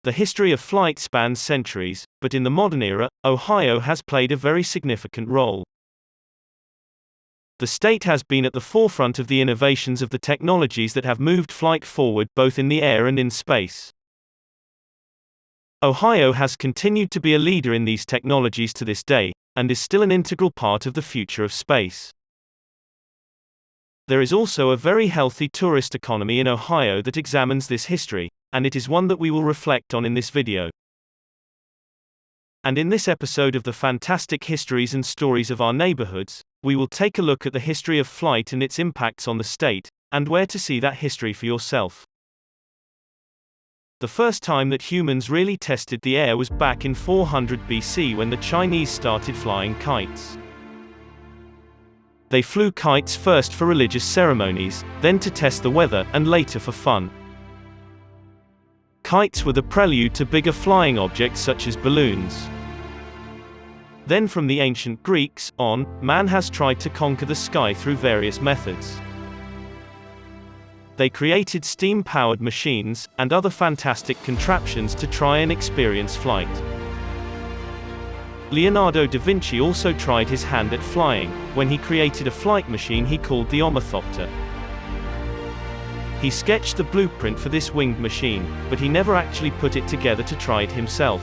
The history of flight spans centuries, but in the modern era, Ohio has played a very significant role. The state has been at the forefront of the innovations of the technologies that have moved flight forward both in the air and in space. Ohio has continued to be a leader in these technologies to this day, and is still an integral part of the future of space. There is also a very healthy tourist economy in Ohio that examines this history, and it is one that we will reflect on in this video. And in this episode of the fantastic histories and stories of our neighborhoods, we will take a look at the history of flight and its impacts on the state, and where to see that history for yourself. The first time that humans really tested the air was back in 400 BC when the Chinese started flying kites. They flew kites first for religious ceremonies, then to test the weather, and later for fun. Kites were the prelude to bigger flying objects such as balloons. Then from the ancient Greeks on, man has tried to conquer the sky through various methods. They created steam-powered machines, and other fantastic contraptions to try and experience flight. Leonardo da Vinci also tried his hand at flying, when he created a flight machine he called the Ornithopter. He sketched the blueprint for this winged machine, but he never actually put it together to try it himself.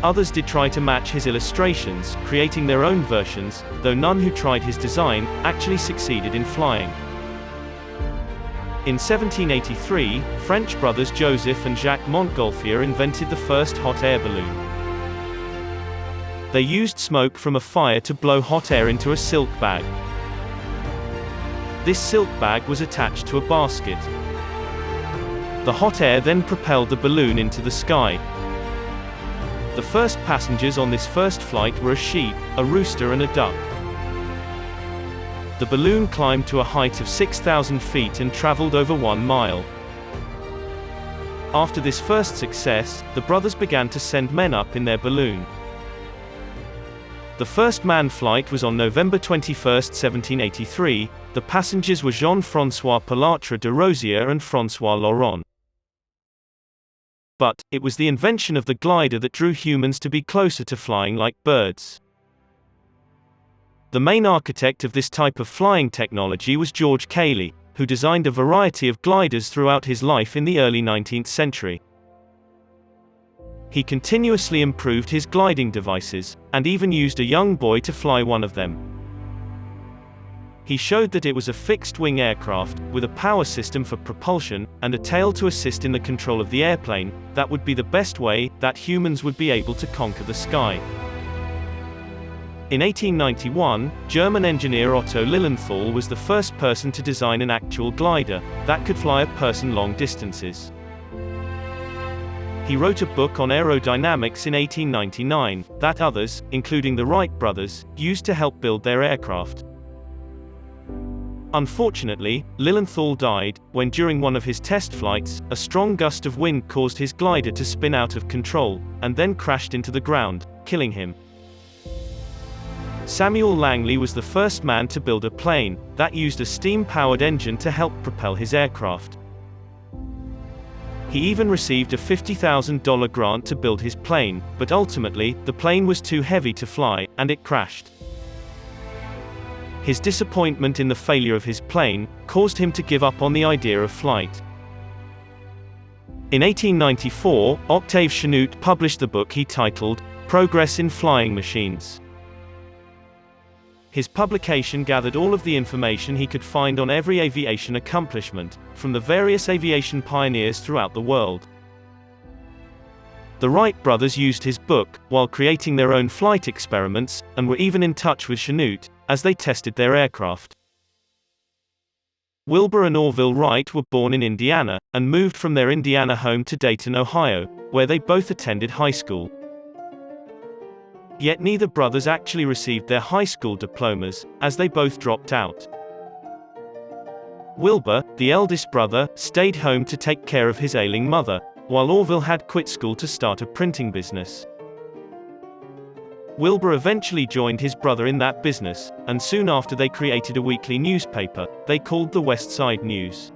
Others did try to match his illustrations, creating their own versions, though none who tried his design actually succeeded in flying. In 1783, French brothers Joseph and Jacques Montgolfier invented the first hot air balloon. They used smoke from a fire to blow hot air into a silk bag. This silk bag was attached to a basket. The hot air then propelled the balloon into the sky. The first passengers on this first flight were a sheep, a rooster and a duck. The balloon climbed to a height of 6,000 feet and traveled over 1 mile. After this first success, the brothers began to send men up in their balloon. The first manned flight was on November 21, 1783. The passengers were Jean-François Pilatre de Rosière and François Laurent. But it was the invention of the glider that drew humans to be closer to flying like birds. The main architect of this type of flying technology was George Cayley, who designed a variety of gliders throughout his life in the early 19th century. He continuously improved his gliding devices, and even used a young boy to fly one of them. He showed that it was a fixed-wing aircraft, with a power system for propulsion, and a tail to assist in the control of the airplane, that would be the best way that humans would be able to conquer the sky. In 1891, German engineer Otto Lilienthal was the first person to design an actual glider that could fly a person long distances. He wrote a book on aerodynamics in 1899, that others, including the Wright brothers, used to help build their aircraft. Unfortunately, Lilienthal died, when during one of his test flights, a strong gust of wind caused his glider to spin out of control, and then crashed into the ground, killing him. Samuel Langley was the first man to build a plane that used a steam-powered engine to help propel his aircraft. He even received a $50,000 grant to build his plane, but ultimately, the plane was too heavy to fly, and it crashed. His disappointment in the failure of his plane caused him to give up on the idea of flight. In 1894, Octave Chanute published the book he titled, Progress in Flying Machines. His publication gathered all of the information he could find on every aviation accomplishment, from the various aviation pioneers throughout the world. The Wright brothers used his book, while creating their own flight experiments, and were even in touch with Chanute, as they tested their aircraft. Wilbur and Orville Wright were born in Indiana, and moved from their Indiana home to Dayton, Ohio, where they both attended high school. Yet neither brothers actually received their high school diplomas, as they both dropped out. Wilbur, the eldest brother, stayed home to take care of his ailing mother, while Orville had quit school to start a printing business. Wilbur eventually joined his brother in that business, and soon after they created a weekly newspaper, they called the West Side News.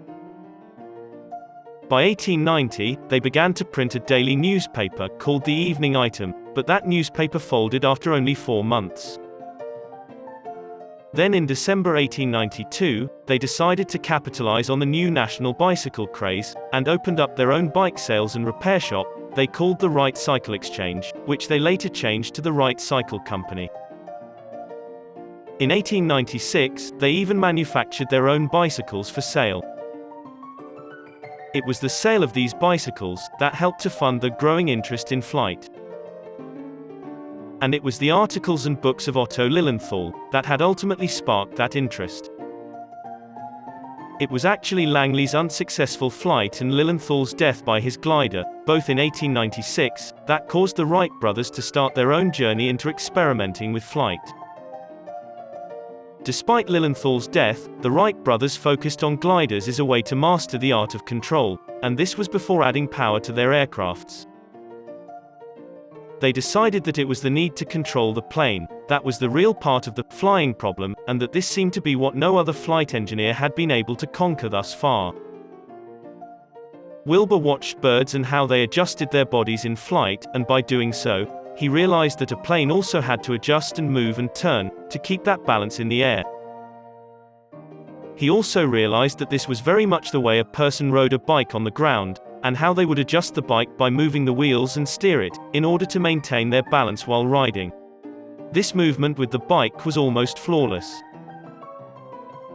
By 1890, they began to print a daily newspaper called the Evening Item, but that newspaper folded after only 4 months. Then in December 1892, they decided to capitalize on the new national bicycle craze, and opened up their own bike sales and repair shop, they called the Wright Cycle Exchange, which they later changed to the Wright Cycle Company. In 1896, they even manufactured their own bicycles for sale. It was the sale of these bicycles that helped to fund the growing interest in flight. And it was the articles and books of Otto Lilienthal that had ultimately sparked that interest. It was actually Langley's unsuccessful flight and Lilienthal's death by his glider, both in 1896, that caused the Wright brothers to start their own journey into experimenting with flight. Despite Lilienthal's death, the Wright brothers focused on gliders as a way to master the art of control, and this was before adding power to their aircrafts. They decided that it was the need to control the plane that was the real part of the flying problem, and that this seemed to be what no other flight engineer had been able to conquer thus far. Wilbur watched birds and how they adjusted their bodies in flight, and by doing so, he realized that a plane also had to adjust and move and turn to keep that balance in the air. He also realized that this was very much the way a person rode a bike on the ground, and how they would adjust the bike by moving the wheels and steer it, in order to maintain their balance while riding. This movement with the bike was almost flawless.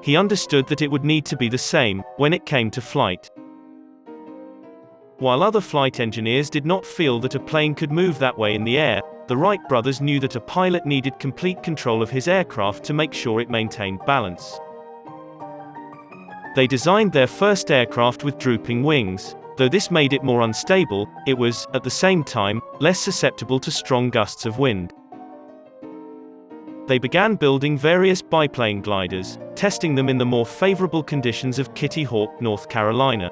He understood that it would need to be the same when it came to flight. While other flight engineers did not feel that a plane could move that way in the air, the Wright brothers knew that a pilot needed complete control of his aircraft to make sure it maintained balance. They designed their first aircraft with drooping wings. Though this made it more unstable, it was, at the same time, less susceptible to strong gusts of wind. They began building various biplane gliders, testing them in the more favorable conditions of Kitty Hawk, North Carolina.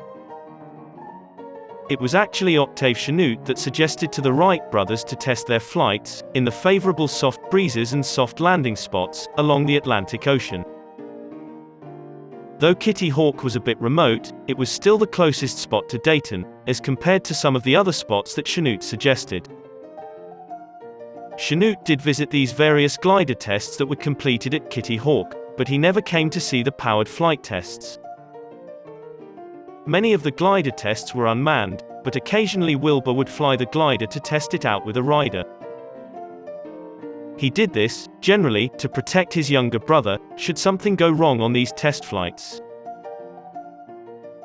It was actually Octave Chanute that suggested to the Wright brothers to test their flights in the favorable soft breezes and soft landing spots along the Atlantic Ocean. Though Kitty Hawk was a bit remote, it was still the closest spot to Dayton, as compared to some of the other spots that Chanute suggested. Chanute did visit these various glider tests that were completed at Kitty Hawk, but he never came to see the powered flight tests. Many of the glider tests were unmanned, but occasionally Wilbur would fly the glider to test it out with a rider. He did this, generally, to protect his younger brother, should something go wrong on these test flights.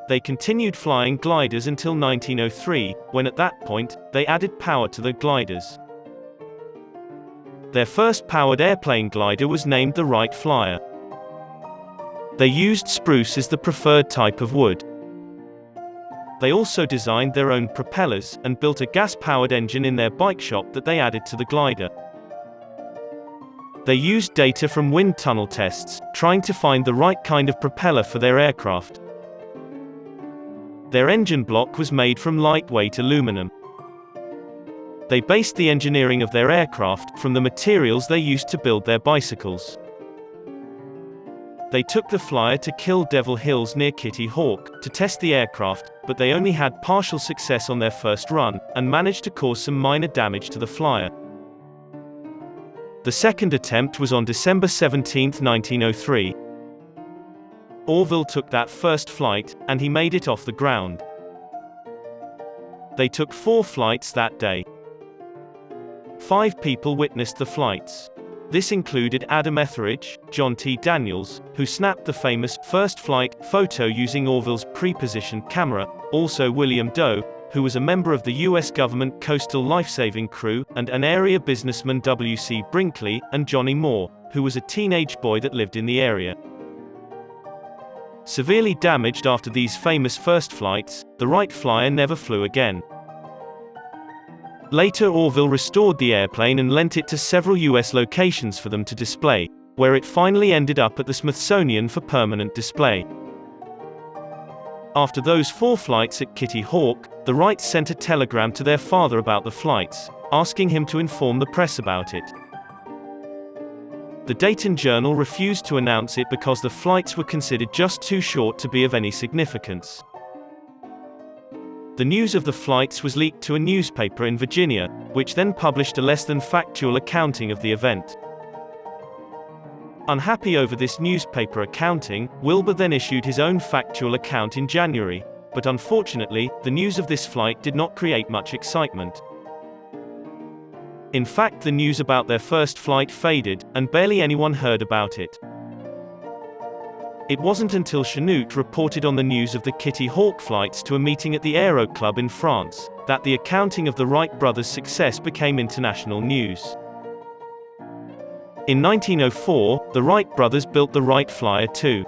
They continued flying gliders until 1903, when at that point, they added power to the gliders. Their first powered airplane glider was named the Wright Flyer. They used spruce as the preferred type of wood. They also designed their own propellers, and built a gas-powered engine in their bike shop that they added to the glider. They used data from wind tunnel tests, trying to find the right kind of propeller for their aircraft. Their engine block was made from lightweight aluminum. They based the engineering of their aircraft from the materials they used to build their bicycles. They took the Flyer to Kill Devil Hills near Kitty Hawk to test the aircraft, but they only had partial success on their first run, and managed to cause some minor damage to the Flyer. The second attempt was on December 17, 1903. Orville took that first flight, and he made it off the ground. They took 4 flights that day. 5 people witnessed the flights. This included Adam Etheridge, John T. Daniels, who snapped the famous first flight photo using Orville's pre-positioned camera, also William Doe, who was a member of the U.S. government coastal lifesaving crew, and an area businessman W.C. Brinkley, and Johnny Moore, who was a teenage boy that lived in the area. Severely damaged after these famous first flights, the Wright Flyer never flew again. Later Orville restored the airplane and lent it to several U.S. locations for them to display, where it finally ended up at the Smithsonian for permanent display. After those 4 flights at Kitty Hawk, the Wrights sent a telegram to their father about the flights, asking him to inform the press about it. The Dayton Journal refused to announce it because the flights were considered just too short to be of any significance. The news of the flights was leaked to a newspaper in Virginia, which then published a less than factual accounting of the event. Unhappy over this newspaper accounting, Wilbur then issued his own factual account in January, but unfortunately, the news of this flight did not create much excitement. In fact, the news about their first flight faded, and barely anyone heard about it. It wasn't until Chanute reported on the news of the Kitty Hawk flights to a meeting at the Aero Club in France, that the accounting of the Wright brothers' success became international news. In 1904, the Wright brothers built the Wright Flyer 2.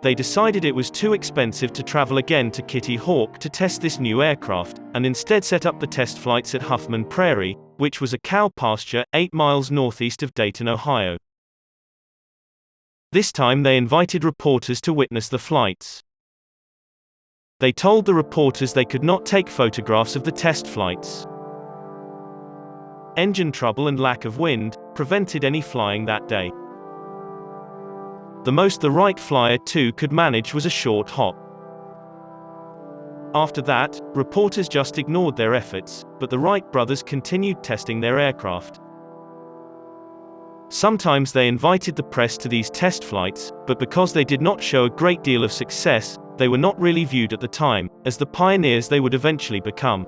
They decided it was too expensive to travel again to Kitty Hawk to test this new aircraft, and instead set up the test flights at Huffman Prairie, which was a cow pasture 8 miles northeast of Dayton, Ohio. This time they invited reporters to witness the flights. They told the reporters they could not take photographs of the test flights. Engine trouble and lack of wind prevented any flying that day. The most the Wright Flyer 2 could manage was a short hop. After that, reporters just ignored their efforts, but the Wright brothers continued testing their aircraft. Sometimes they invited the press to these test flights, but because they did not show a great deal of success, they were not really viewed at the time as the pioneers they would eventually become.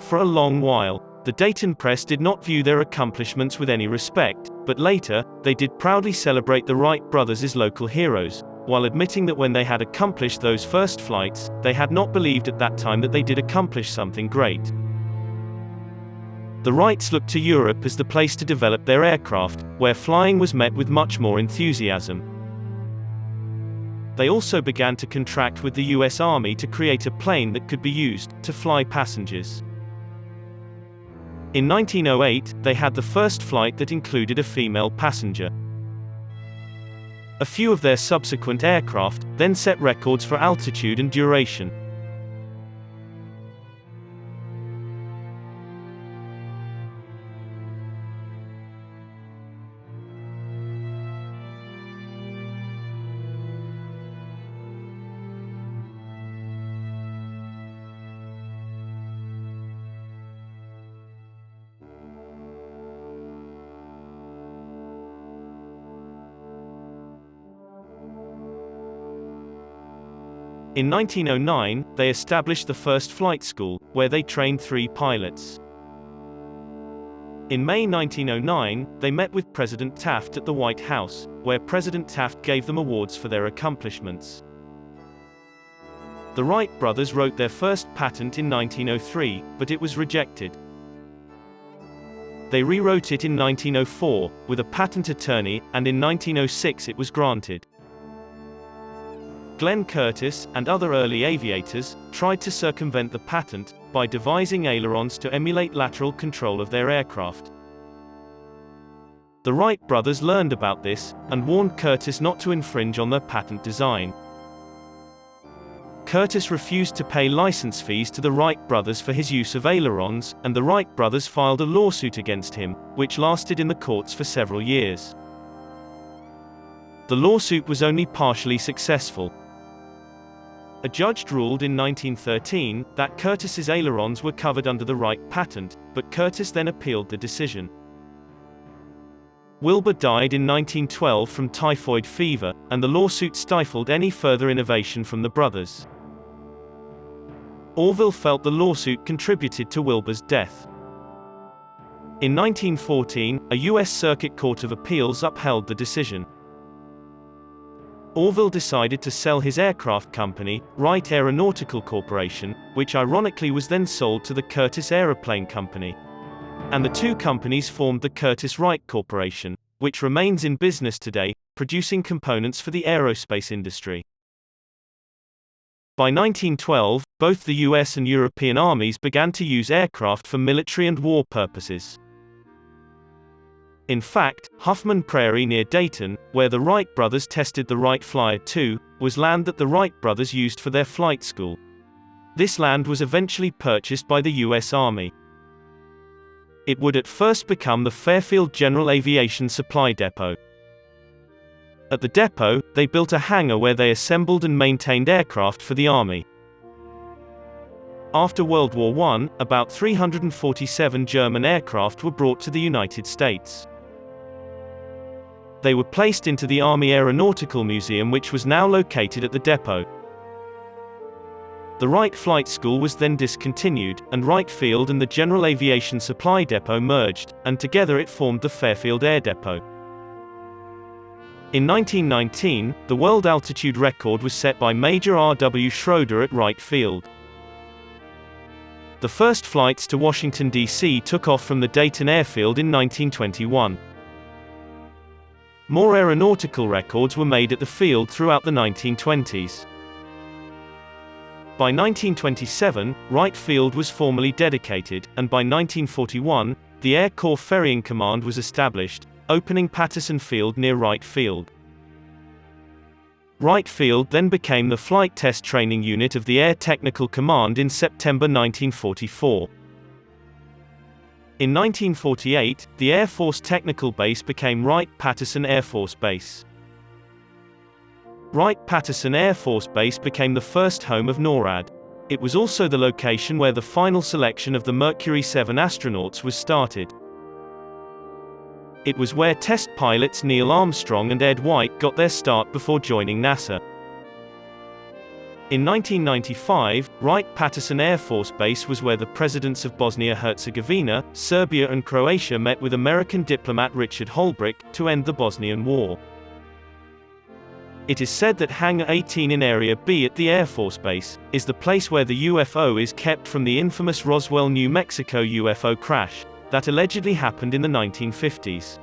For a long while, the Dayton press did not view their accomplishments with any respect, but later, they did proudly celebrate the Wright brothers as local heroes, while admitting that when they had accomplished those first flights, they had not believed at that time that they did accomplish something great. The Wrights looked to Europe as the place to develop their aircraft, where flying was met with much more enthusiasm. They also began to contract with the US Army to create a plane that could be used to fly passengers. In 1908, they had the first flight that included a female passenger. A few of their subsequent aircraft then set records for altitude and duration. In 1909, they established the first flight school, where they trained 3 pilots. In May 1909, they met with President Taft at the White House, where President Taft gave them awards for their accomplishments. The Wright brothers wrote their first patent in 1903, but it was rejected. They rewrote it in 1904, with a patent attorney, and in 1906 it was granted. Glenn Curtiss, and other early aviators, tried to circumvent the patent by devising ailerons to emulate lateral control of their aircraft. The Wright brothers learned about this, and warned Curtiss not to infringe on their patent design. Curtiss refused to pay license fees to the Wright brothers for his use of ailerons, and the Wright brothers filed a lawsuit against him, which lasted in the courts for several years. The lawsuit was only partially successful. A judge ruled in 1913 that Curtiss's ailerons were covered under the Wright patent, but Curtiss then appealed the decision. Wilbur died in 1912 from typhoid fever, and the lawsuit stifled any further innovation from the brothers. Orville felt the lawsuit contributed to Wilbur's death. In 1914, a U.S. Circuit Court of Appeals upheld the decision. Orville decided to sell his aircraft company, Wright Aeronautical Corporation, which ironically was then sold to the Curtiss Aeroplane Company. And the two companies formed the Curtiss-Wright Corporation, which remains in business today, producing components for the aerospace industry. By 1912, both the US and European armies began to use aircraft for military and war purposes. In fact, Huffman Prairie near Dayton, where the Wright brothers tested the Wright Flyer 2, was land that the Wright brothers used for their flight school. This land was eventually purchased by the US Army. It would at first become the Fairfield General Aviation Supply Depot. At the depot, they built a hangar where they assembled and maintained aircraft for the Army. After World War I, about 347 German aircraft were brought to the United States. They were placed into the Army Aeronautical Museum, which was now located at the depot. The Wright Flight School was then discontinued, and Wright Field and the General Aviation Supply Depot merged, and together it formed the Fairfield Air Depot. In 1919, the world altitude record was set by Major R.W. Schroeder at Wright Field. The first flights to Washington, D.C. took off from the Dayton airfield in 1921. More aeronautical records were made at the field throughout the 1920s. By 1927, Wright Field was formally dedicated, and by 1941, the Air Corps Ferrying Command was established, opening Patterson Field near Wright Field. Wright Field then became the flight test training unit of the Air Technical Command in September 1944. In 1948, the Air Force Technical Base became Wright-Patterson Air Force Base. Wright-Patterson Air Force Base became the first home of NORAD. It was also the location where the final selection of the Mercury 7 astronauts was started. It was where test pilots Neil Armstrong and Ed White got their start before joining NASA. In 1995, Wright-Patterson Air Force Base was where the presidents of Bosnia-Herzegovina, Serbia and Croatia met with American diplomat Richard Holbrooke to end the Bosnian War. It is said that Hangar 18 in Area B at the Air Force Base is the place where the UFO is kept from the infamous Roswell, New Mexico UFO crash that allegedly happened in the 1950s.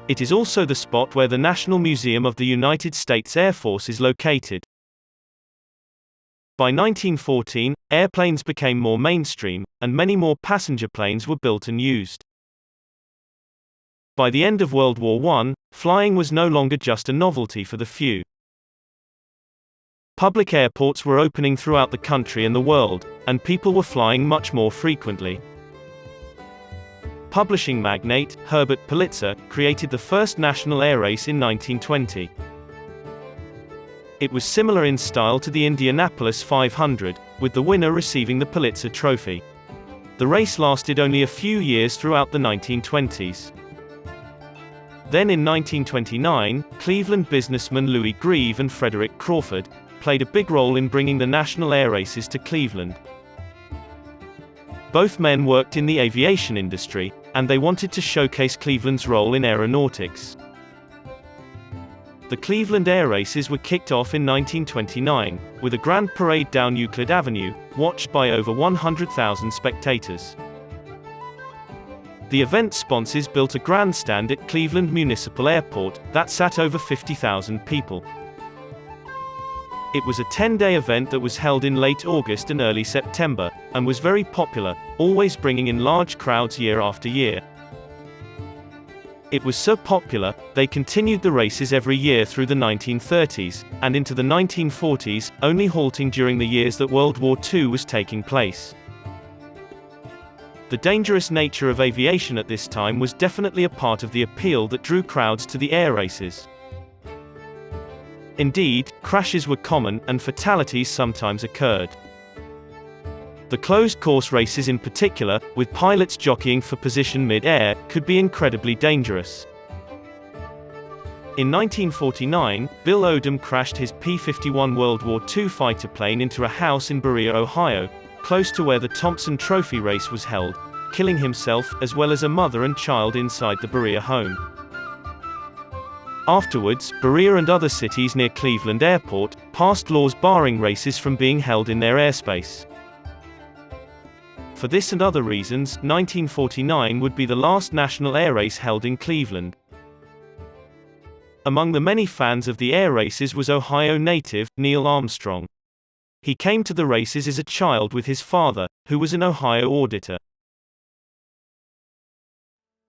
It is also the spot where the National Museum of the United States Air Force is located. By 1914, airplanes became more mainstream, and many more passenger planes were built and used. By the end of World War I, flying was no longer just a novelty for the few. Public airports were opening throughout the country and the world, and people were flying much more frequently. Publishing magnate Herbert Pulitzer created the first national air race in 1920. It was similar in style to the Indianapolis 500, with the winner receiving the Pulitzer Trophy. The race lasted only a few years throughout the 1920s. Then in 1929, Cleveland businessmen Louis Grieve and Frederick Crawford played a big role in bringing the national air races to Cleveland. Both men worked in the aviation industry, and they wanted to showcase Cleveland's role in aeronautics. The Cleveland Air Races were kicked off in 1929, with a grand parade down Euclid Avenue, watched by over 100,000 spectators. The event sponsors built a grandstand at Cleveland Municipal Airport that sat over 50,000 people. It was a 10-day event that was held in late August and early September, and was very popular, always bringing in large crowds year after year. It was so popular, they continued the races every year through the 1930s, and into the 1940s, only halting during the years that World War II was taking place. The dangerous nature of aviation at this time was definitely a part of the appeal that drew crowds to the air races. Indeed, crashes were common, and fatalities sometimes occurred. The closed-course races in particular, with pilots jockeying for position mid-air, could be incredibly dangerous. In 1949, Bill Odom crashed his P-51 World War II fighter plane into a house in Berea, Ohio, close to where the Thompson Trophy race was held, killing himself, as well as a mother and child inside the Berea home. Afterwards, Berea and other cities near Cleveland Airport passed laws barring races from being held in their airspace. For this and other reasons, 1949 would be the last national air race held in Cleveland. Among the many fans of the air races was Ohio native Neil Armstrong. He came to the races as a child with his father, who was an Ohio auditor.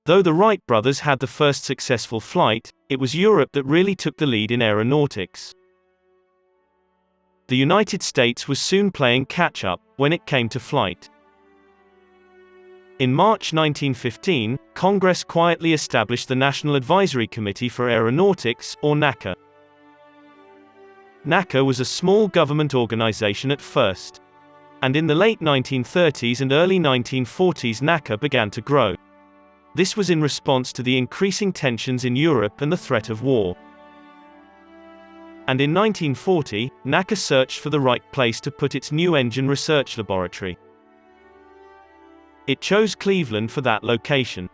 Though the Wright brothers had the first successful flight, it was Europe that really took the lead in aeronautics. The United States was soon playing catch-up when it came to flight. In March 1915, Congress quietly established the National Advisory Committee for Aeronautics, or NACA. NACA was a small government organization at first. And in the late 1930s and early 1940s NACA began to grow. This was in response to the increasing tensions in Europe and the threat of war. And in 1940, NACA searched for the right place to put its new engine research laboratory. It chose Cleveland for that location.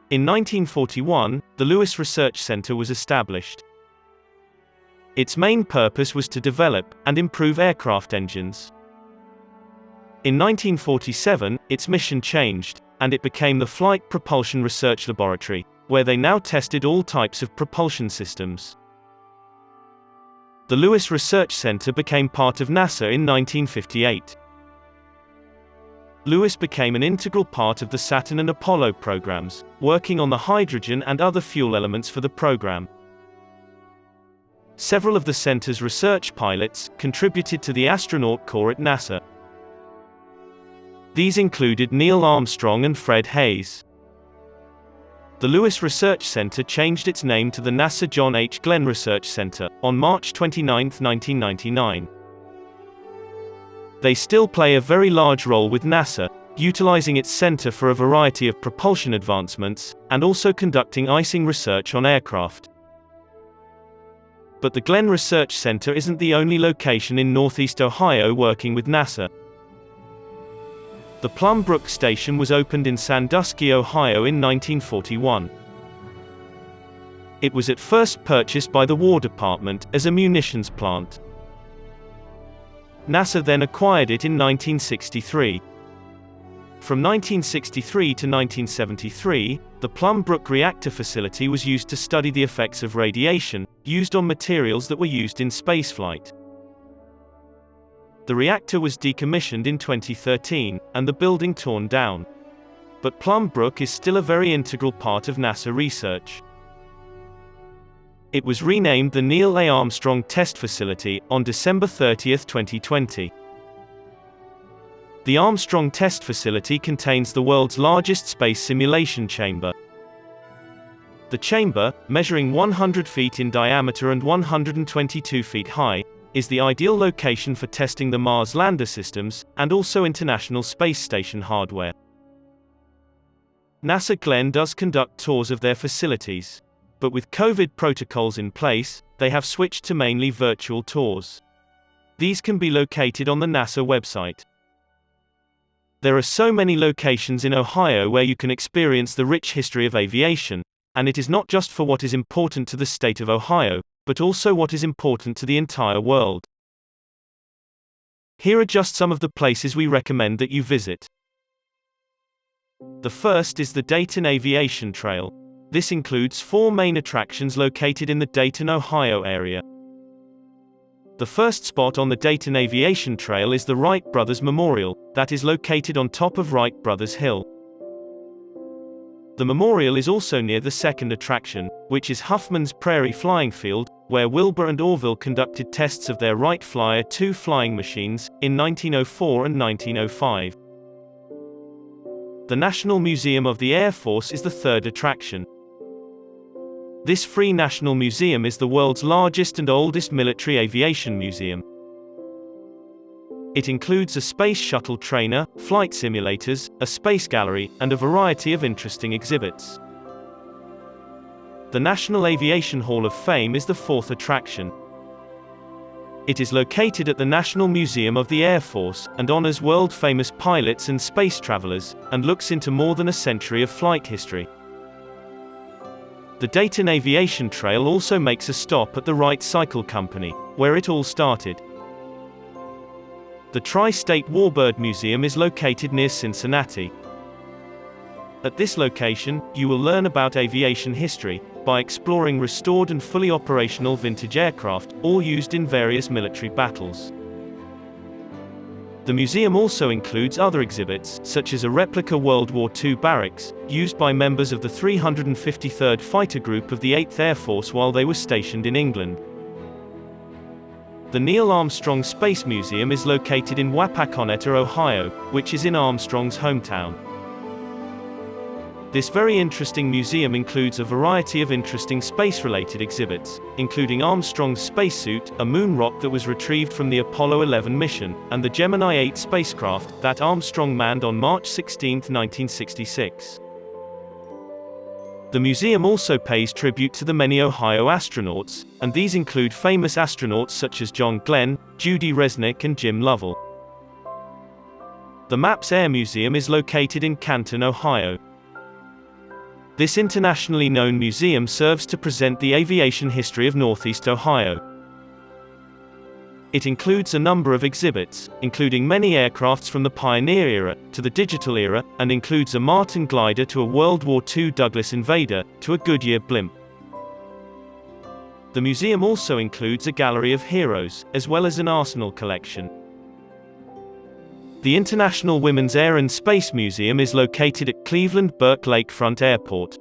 In 1941, the Lewis Research Center was established. Its main purpose was to develop and improve aircraft engines. In 1947, its mission changed, and it became the Flight Propulsion Research Laboratory, where they now tested all types of propulsion systems. The Lewis Research Center became part of NASA in 1958. Lewis became an integral part of the Saturn and Apollo programs, working on the hydrogen and other fuel elements for the program. Several of the center's research pilots contributed to the astronaut corps at NASA. These included Neil Armstrong and Fred Hayes. The Lewis Research Center changed its name to the NASA John H. Glenn Research Center on March 29, 1999. They still play a very large role with NASA, utilizing its center for a variety of propulsion advancements, and also conducting icing research on aircraft. But the Glenn Research Center isn't the only location in Northeast Ohio working with NASA. The Plum Brook Station was opened in Sandusky, Ohio in 1941. It was at first purchased by the War Department as a munitions plant. NASA then acquired it in 1963. From 1963 to 1973, the Plum Brook Reactor Facility was used to study the effects of radiation, used on materials that were used in spaceflight. The reactor was decommissioned in 2013, and the building torn down. But Plum Brook is still a very integral part of NASA research. It was renamed the Neil A. Armstrong Test Facility on December 30, 2020. The Armstrong Test Facility contains the world's largest space simulation chamber. The chamber, measuring 100 feet in diameter and 122 feet high, is the ideal location for testing the Mars lander systems, and also International Space Station hardware. NASA Glenn does conduct tours of their facilities. But with COVID protocols in place, they have switched to mainly virtual tours. These can be located on the NASA website. There are so many locations in Ohio where you can experience the rich history of aviation, and it is not just for what is important to the state of Ohio, but also what is important to the entire world. Here are just some of the places we recommend that you visit. The first is the Dayton Aviation Trail. This includes 4 main attractions located in the Dayton, Ohio area. The first spot on the Dayton Aviation Trail is the Wright Brothers Memorial, that is located on top of Wright Brothers Hill. The memorial is also near the second attraction, which is Huffman's Prairie Flying Field, where Wilbur and Orville conducted tests of their Wright Flyer 2 flying machines in 1904 and 1905. The National Museum of the Air Force is the third attraction. This free National Museum is the world's largest and oldest military aviation museum. It includes a space shuttle trainer, flight simulators, a space gallery, and a variety of interesting exhibits. The National Aviation Hall of Fame is the fourth attraction. It is located at the National Museum of the Air Force, and honors world-famous pilots and space travelers, and looks into more than a century of flight history. The Dayton Aviation Trail also makes a stop at the Wright Cycle Company, where it all started. The Tri-State Warbird Museum is located near Cincinnati. At this location, you will learn about aviation history, by exploring restored and fully operational vintage aircraft, all used in various military battles. The museum also includes other exhibits, such as a replica World War II barracks, used by members of the 353rd Fighter Group of the 8th Air Force while they were stationed in England. The Neil Armstrong Space Museum is located in Wapakoneta, Ohio, which is in Armstrong's hometown. This very interesting museum includes a variety of interesting space-related exhibits, including Armstrong's spacesuit, a moon rock that was retrieved from the Apollo 11 mission, and the Gemini 8 spacecraft that Armstrong manned on March 16, 1966. The museum also pays tribute to the many Ohio astronauts, and these include famous astronauts such as John Glenn, Judy Resnick and Jim Lovell. The MAPS Air Museum is located in Canton, Ohio. This internationally known museum serves to present the aviation history of Northeast Ohio. It includes a number of exhibits, including many aircrafts from the Pioneer era to the digital era, and includes a Martin glider to a World War II Douglas Invader to a Goodyear blimp. The museum also includes a gallery of heroes, as well as an arsenal collection. The International Women's Air and Space Museum is located at Cleveland-Burke Lakefront Airport.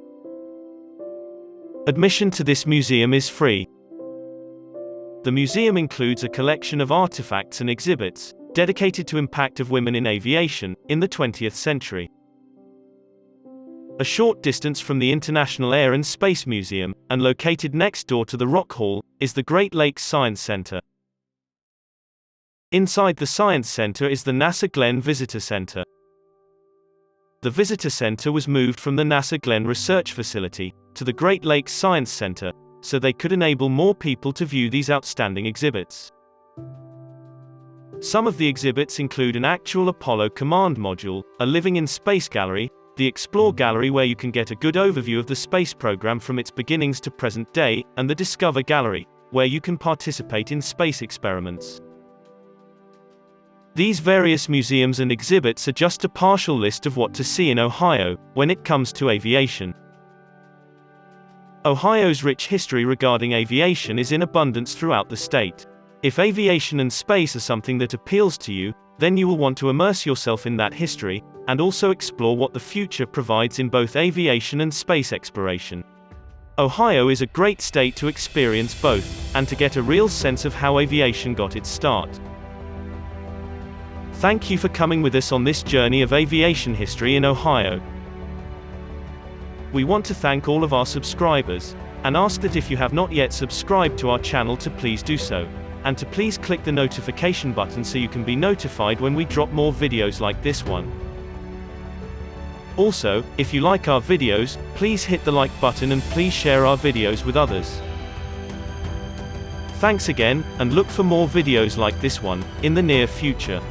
Admission to this museum is free. The museum includes a collection of artifacts and exhibits dedicated to impact of women in aviation in the 20th century. A short distance from the International Air and Space Museum, and located next door to the Rock Hall, is the Great Lakes Science Center. Inside the Science Center is the NASA Glenn Visitor Center. The Visitor Center was moved from the NASA Glenn Research Facility to the Great Lakes Science Center, so they could enable more people to view these outstanding exhibits. Some of the exhibits include an actual Apollo command module, a Living in Space gallery, the Explore gallery where you can get a good overview of the space program from its beginnings to present day, and the Discover gallery, where you can participate in space experiments. These various museums and exhibits are just a partial list of what to see in Ohio when it comes to aviation. Ohio's rich history regarding aviation is in abundance throughout the state. If aviation and space are something that appeals to you, then you will want to immerse yourself in that history, and also explore what the future provides in both aviation and space exploration. Ohio is a great state to experience both, and to get a real sense of how aviation got its start. Thank you for coming with us on this journey of aviation history in Ohio. We want to thank all of our subscribers, and ask that if you have not yet subscribed to our channel to please do so, and to please click the notification button so you can be notified when we drop more videos like this one. Also, if you like our videos, please hit the like button and please share our videos with others. Thanks again, and look for more videos like this one in the near future.